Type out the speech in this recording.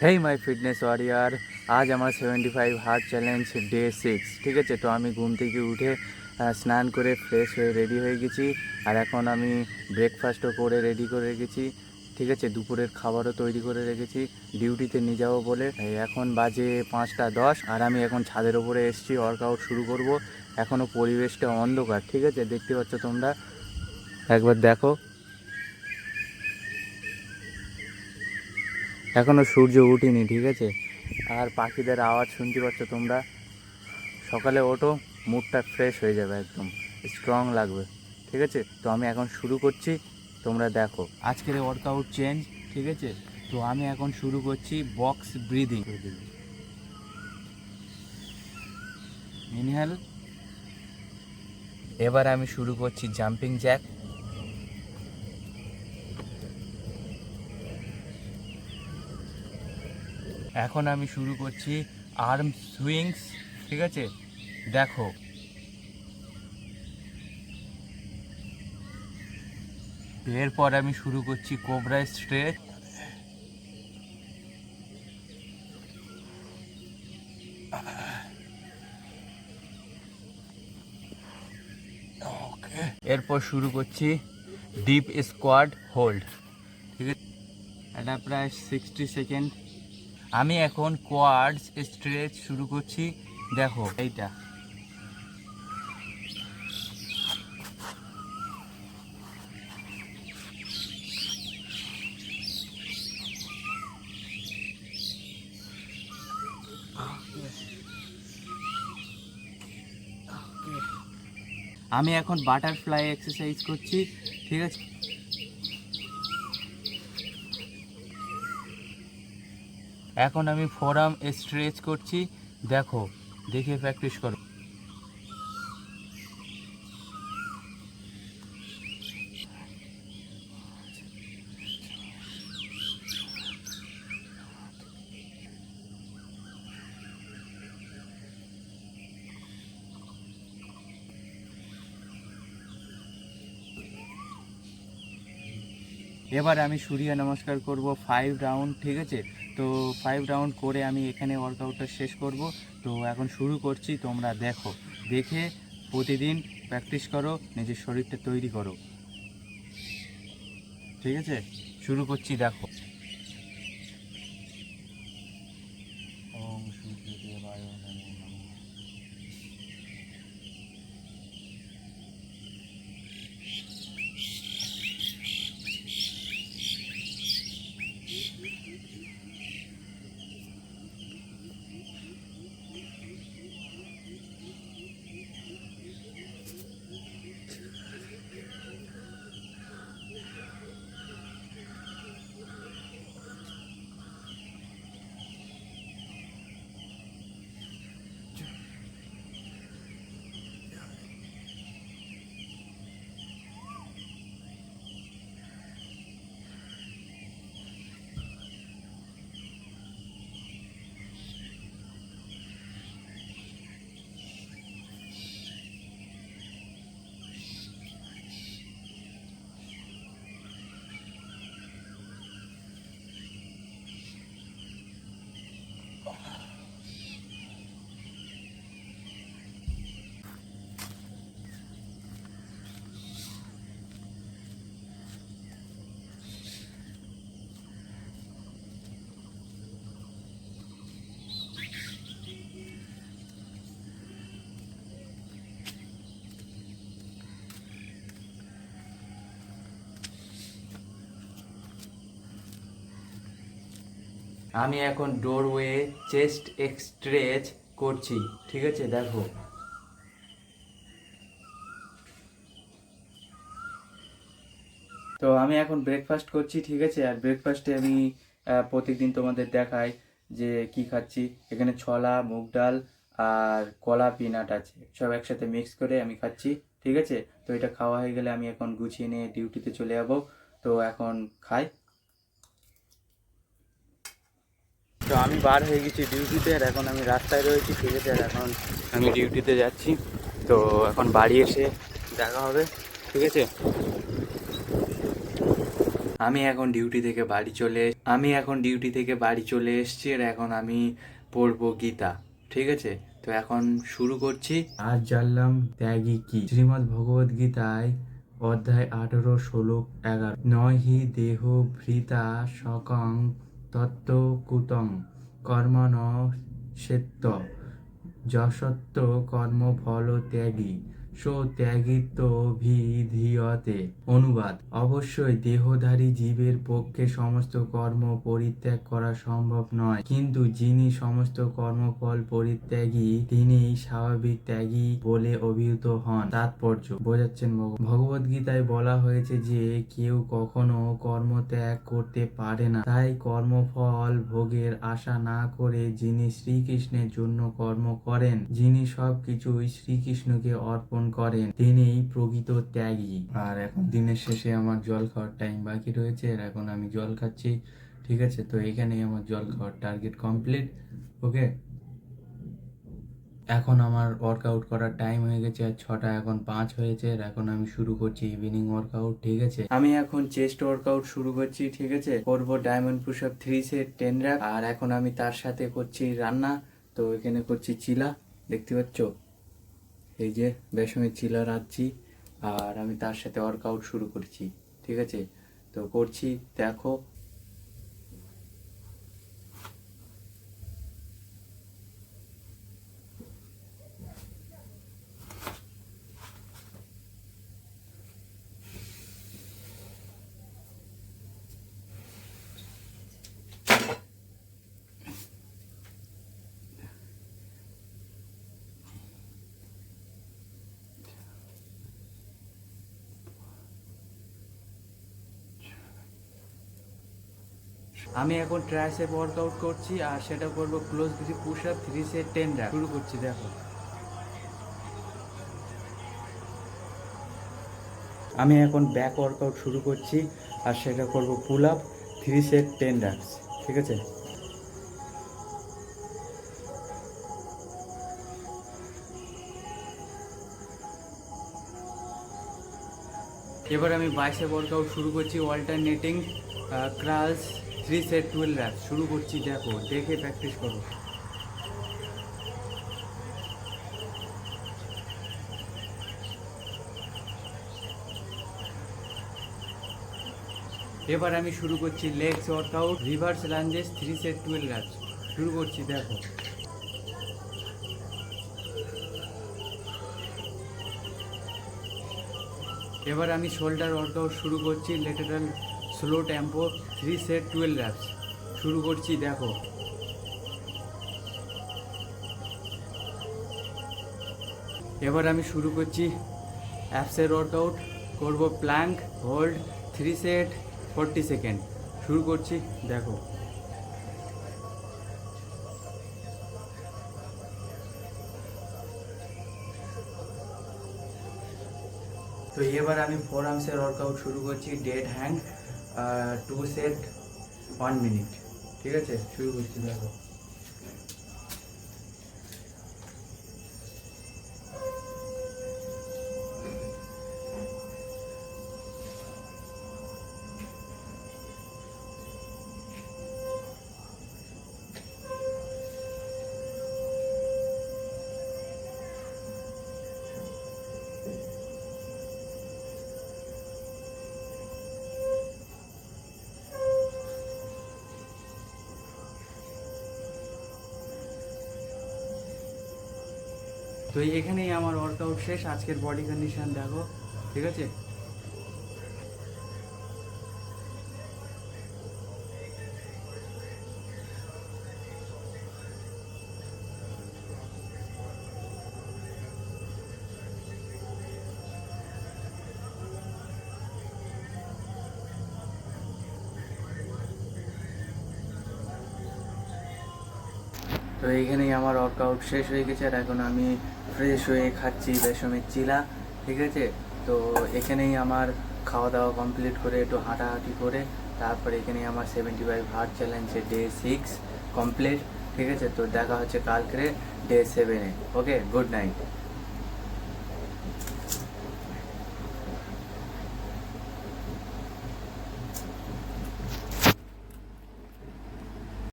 হেই মাই fitness warrior, আজ আমার 75 heart challenge day 6। ঠিক আছে, তো আমি ঘুম থেকে উঠে স্নান করে ফ্রেশ হয়ে রেডি হয়ে গেছি। আর এখন আমি ব্রেকফাস্টও করে রেডি করে রেখেছি। ঠিক আছে, দুপুরের খাবারও তৈরি করে রেখেছি ডিউটিতে নিয়ে যাবো বলে। এখন বাজে 5টা 10 আর আমি এখন ছাদের ওপরে এসেছি ওয়ার্কআউট শুরু করব। এখনও পরিবেশটা অন্ধকার, ঠিক আছে, দেখতে পাচ্ছ তোমরা, একবার দেখো। এখনও সূর্য উঠেনি, ঠিক আছে, আর পাখিদের আওয়াজ শুনতে পাচ্ছ তোমরা। সকালে ওঠো, মুডটা ফ্রেশ হয়ে যাবে, একদম স্ট্রং লাগবে। ঠিক আছে, তো আমি এখন শুরু করছি, তোমরা দেখো। আজকের ওয়ার্কআউট চেঞ্জ, ঠিক আছে। তো আমি এখন শুরু করছি বক্স ব্রিদিং। ইনহেল। এবার আমি শুরু করছি জাম্পিং জ্যাক। এখন আমি শুরু করছি আর্ম সুইংস, ঠিক আছে, দেখো। এরপর আমি শুরু করছি কোবরা স্ট্রেচ। এরপর শুরু করছি ডিপ স্কোয়াড হোল্ড, ঠিক আছে, এটা প্রায় 60 সেকেন্ড। আমি এখন কোয়াডস স্ট্রেচ শুরু করছি, দেখো এইটা। আমি এখন বাটারফ্লাই এক্সারসাইজ করছি, ঠিক আছে। এখন আমি ফোরাম স্ট্রেচ করছি, দেখো, দেখে প্র্যাকটিস করো। এবার আমি সূর্য নমস্কার করব 5 রাউন্ড, ঠিক আছে। তো 5 রাউন্ড করে আমি এখানে ওয়ার্কআউটটা শেষ করব। তো এখন শুরু করছি, তোমরা দেখো, দেখে প্রতিদিন প্র্যাকটিস করো, নিজের শরীরটা তৈরি করো, ঠিক আছে। শুরু করছি, দেখো। ওম সূর্যদেবায় নমঃ। আমি এখন ডোরওয়ে চেস্ট এক্সট্রেচ করছি, ঠিক আছে, দেখো। তো আমি এখন ব্রেকফাস্ট করছি, ঠিক আছে। আর ব্রেকফাস্টে আমি প্রত্যেকদিন তোমাদের দেখাই যে কি খাচ্ছি। এখানে ছোলা, মুগ ডাল আর কলা, পিনাট আছে, সব একসাথে মিক্স করে আমি খাচ্ছি, ঠিক আছে। তো এটা খাওয়া হয়ে গেলে আমি এখন গুছিয়ে নিয়ে ডিউটিতে চলে যাব। তো এখন খাই। তো আমি বার হয়ে গেছি ডিউটিতে, আর এখন আমি রাস্তায় রয়েছি, ঠিক আছে। আর এখন আমি ডিউটিতে যাচ্ছি। তো এখন বাড়ি এসে দেখা হবে, ঠিক আছে। আমি এখন ডিউটি থেকে বাড়ি চলে এসেছি, আর এখন আমি পড়বো গীতা। ঠিক আছে, তো এখন শুরু করছি। আজ জানলাম ত্যাগী কি। শ্রীমদ্ ভগবদ গীতায় অধ্যায় 18, শ্লোক 11, নয় হি দেহ ভৃতা সকং তত্ত্ব কুতং কর্মণ সেত্য যশত্ব কর্মফল ত্যাগী সো ত্যাগিত্ব ভিধীয়তে। অনুবাদ: অবশ্যই দেহধারী জীবের পক্ষে সমস্ত কর্ম পরিত্যাগ করা সম্ভব নয়, কিন্তু যিনি সমস্ত কর্মফল পরিত্যাগী তিনিই স্বাভাবিক ত্যাগী বলে অভিহিত হন। তাৎপর্য বোঝাচ্ছেন ভগবদ গীতায় বলা হয়েছে যে কেউ কখনো কর্ম ত্যাগ করতে পারে না। তাই কর্মফল ভোগের আশা না করে যিনি শ্রীকৃষ্ণের জন্য কর্ম করেন, যিনি সবকিছুই শ্রীকৃষ্ণকে অর্পণ করেন, তিনিই প্রকৃত ত্যাগী। আর এখন দিনের শেষে আমার জল খাওয়ার টাইম বাকি রয়েছে, আর এখন আমি জল খাচ্ছি। ঠিক আছে, তো এখানেই আমার জল খাওয়ার টার্গেট কমপ্লিট। ওকে, এখন আমার ওয়ার্কআউট করার টাইম হয়ে গেছে, আর 6টা এখন 5 হয়েছে, আর এখন আমি শুরু করছি ইভিনিং ওয়ার্কআউট। ঠিক আছে, আমি এখন চেস্ট ওয়ার্কআউট শুরু করছি। ঠিক আছে, করব diamond push up 3 set 10 rep, আর এখন আমি তার সাথে করছি রান্না। তো এখানে করছি চিলা, দেখতে পাচ্ছ, এই যে বেসমের চিলা রাখছি, আর আমি তার সাথে ওয়ার্কআউট শুরু করছি। ঠিক আছে, তো করছি, দেখো। আমি এখন ট্রাইসেপ ওয়ার্কআউট করছি, আর সেটা করব close grip push up 3 set 10 rep. শুরু করছি, দেখো। আমি এখন ব্যাক ওয়ার্কআউট শুরু করছি, আর সেটা করব পুল আপ 3 সেট 10 র‍্যাপস। ঠিক আছে, এবার আমি বাইসেপ ওয়ার্কআউট শুরু করছি, অল্টারনেটিং ক্রালস 3 সেট 12 র‍্যাপস। শুরু করছি, দেখো, দেখে প্র্যাকটিস করো। এবার আমি শুরু করছি legs workout, reverse lunges 3 set 12 reps. শুরু করছি, দেখো। এবার আমি শোল্ডার ওয়ার্কআউট শুরু করছি, lateral slow tempo 3 set 12 reps. শুরু করছি, দেখো। এবার আমি শুরু করছি অ্যাপসের ওয়ার্কআউট, করব প্ল্যাঙ্ক হোল্ড 3 সেট 40 সেকেন্ড। শুরু করছি, দেখো। তো এবার আমি ফোর আর্মসের ওয়ার্কআউট শুরু করছি, ডেড হ্যান্ড 2 সেট 1 মিনিট। ঠিক আছে, শুরু করছি, দেখো। তো এখানেই আমার ওয়ার্কআউট শেষ। আজকের বডি কন্ডিশন দেখো। ঠিক আছে, তো এইখানেই আমার ওয়ার্কআউট শেষ হয়ে গেছে, আর এখন আমি ফ্রেশ হয়ে খাচ্ছি বেসমের চিলা। ঠিক আছে, তো এখানেই আমার খাওয়া দাওয়া কমপ্লিট করে একটু হাঁটাহাঁটি করে তারপরে এখানেই আমার 75 হার্ট চ্যালেঞ্জের ডে 6 কমপ্লিট। ঠিক আছে, তো দেখা হচ্ছে কালকে ডে 7-এ। ওকে, গুড নাইট।